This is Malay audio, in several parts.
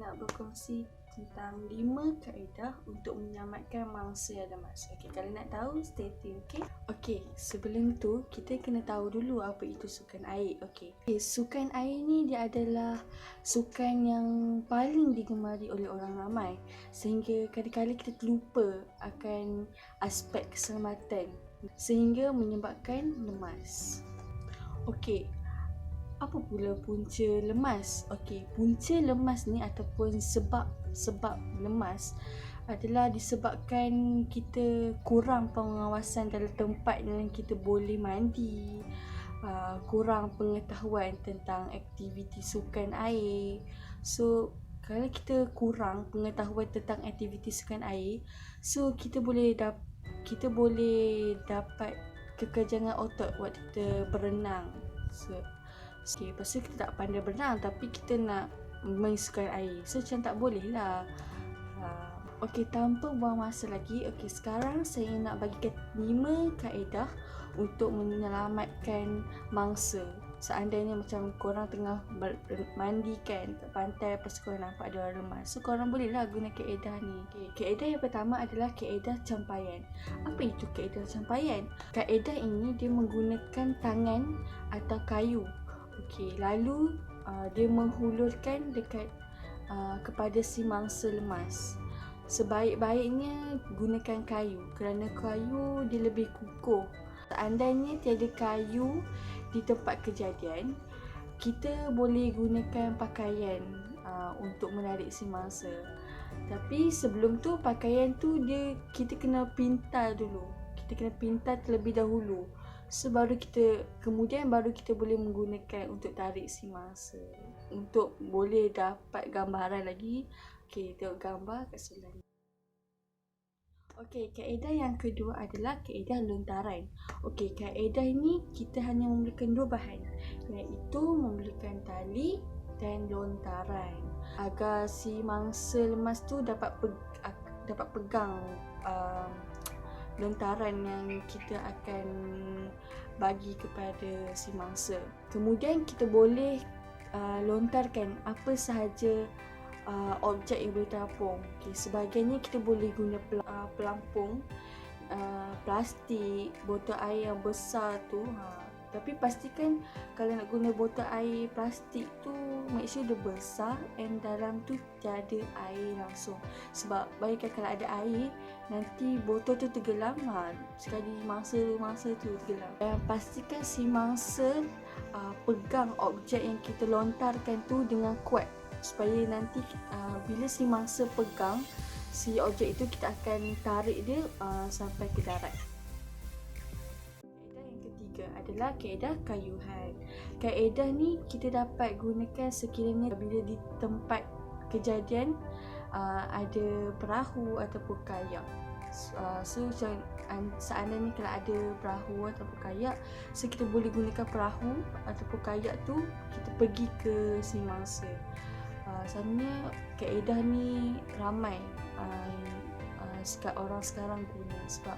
nak berkongsi tentang 5 kaedah untuk menyelamatkan mangsa yang lemas. Okey, kalau nak tahu stay tune, okey? Okey, sebelum tu kita kena tahu dulu apa itu sukan air. Okey, sukan air ni dia adalah sukan yang paling digemari oleh orang ramai sehingga kadang-kadang kita terlupa akan aspek keselamatan sehingga menyebabkan lemas. Okey, apa pula punca lemas? Okey, punca lemas ni ataupun sebab lemas adalah disebabkan kita kurang pengawasan dalam tempat yang kita boleh mandi, kurang pengetahuan tentang aktiviti sukan air. So, kalau kita kurang pengetahuan tentang aktiviti sukan air, so kita boleh dapat kekejangan otot waktu kita berenang. Okay, lepas tu kita tak pandai berenang tapi kita nak main sukan air. So macam tak boleh lah. Okey, tanpa buang masa lagi, okey, sekarang saya nak bagikan 5 kaedah untuk menyelamatkan mangsa. Seandainya macam korang tengah mandi kan kat pantai, lepas korang nampak ada orang lemas, so korang bolehlah guna kaedah ni. Okay, kaedah yang pertama adalah kaedah campaian. Apa itu kaedah campaian? Kaedah ini dia menggunakan tangan atau kayu. Okey, lalu dia menghulurkan dekat kepada si mangsa lemas. Sebaik-baiknya gunakan kayu kerana kayu dia lebih kukuh. Seandainya tiada kayu di tempat kejadian, kita boleh gunakan pakaian untuk menarik si mangsa. Tapi sebelum tu pakaian tu kita kena pintal dulu. Kita kena pintal terlebih dahulu. So kemudian baru kita boleh menggunakan untuk tarik si mangsa. Untuk boleh dapat gambaran lagi, okey, tengok gambar kat sebelah ni. Okey, kaedah yang kedua adalah kaedah lontaran. Okey, kaedah ini kita hanya memerlukan 2 bahan, iaitu memerlukan tali dan lontaran agar si mangsa lemas tu dapat pegang lontaran yang kita akan bagi kepada si mangsa. Kemudian kita boleh lontarkan apa sahaja objek yang boleh terapung. Okay, sebahagiannya kita boleh guna pelampung, plastik, botol air yang besar tu. Tapi pastikan kalau nak guna botol air plastik tu, make sure dia besar and dalam tu tiada air langsung. Sebab bayangkan kalau ada air, nanti botol tu tenggelam, sekali mangsa tu tenggelam. Dan pastikan si mangsa pegang objek yang kita lontarkan tu dengan kuat, supaya nanti bila si mangsa pegang si objek itu, kita akan tarik dia sampai ke darat. Kaedah yang ketiga adalah kaedah kayuhan. Kaedah ni kita dapat gunakan sekiranya bila di tempat kejadian ada perahu ataupun kayak. So seandainya kalau ada perahu ataupun kayak, so kita boleh gunakan perahu ataupun kayak tu, kita pergi ke si mangsa. Sebenarnya kaedah ni ramai orang sekarang guna sebab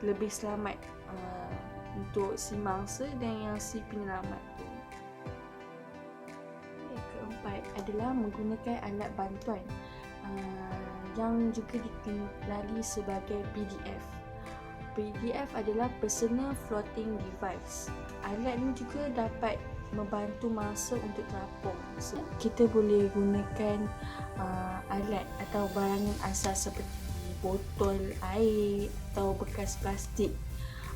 lebih selamat untuk si mangsa dan yang si penyelamat tu. Yang keempat adalah menggunakan alat bantuan yang juga dikenali sebagai PDF. PDF adalah Personal Floating Device. Alat ni juga dapat membantu mangsa untuk terapung. So, kita boleh gunakan alat atau barangan asas seperti botol air atau bekas plastik.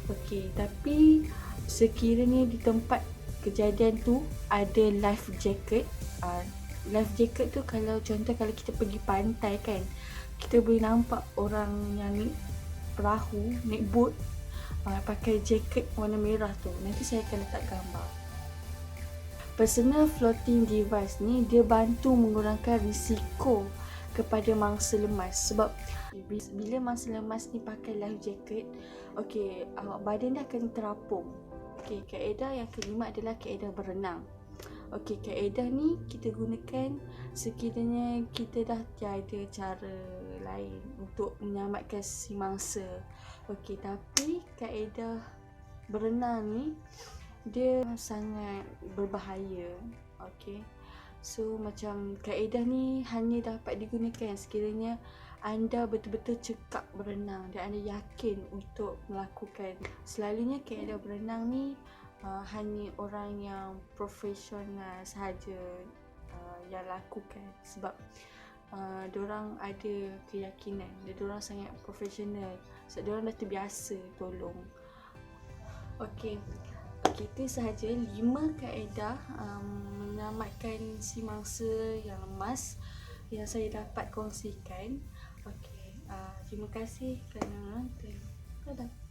Okey, tapi sekiranya di tempat kejadian tu ada life jacket. Life jacket tu kalau kita pergi pantai kan, kita boleh nampak orang yang perahu, naik boat, pakai jaket warna merah tu. Nanti saya akan letak gambar. Personal Floating Device ni dia bantu mengurangkan risiko kepada mangsa lemas. Sebab bila mangsa lemas ni pakai life jacket, okey, badan dia akan terapung. Okey, kaedah yang kelima adalah kaedah berenang. Okey, kaedah ni kita gunakan sekiranya kita dah tiada cara lain untuk menyelamatkan si mangsa. Okey, tapi kaedah berenang ni dia sangat berbahaya. Okey, So macam kaedah ni hanya dapat digunakan sekiranya anda betul-betul cekap berenang dan anda yakin untuk melakukan. Selalunya kaedah berenang ni hanya orang yang profesional sahaja yang lakukan, sebab diorang ada keyakinan dan diorang sangat profesional, sebab diorang dah terbiasa tolong. Okey, itu sahaja 5 kaedah menyelamatkan si mangsa yang lemas yang saya dapat kongsikan. Okey, terima kasih kerana menonton. Dadah.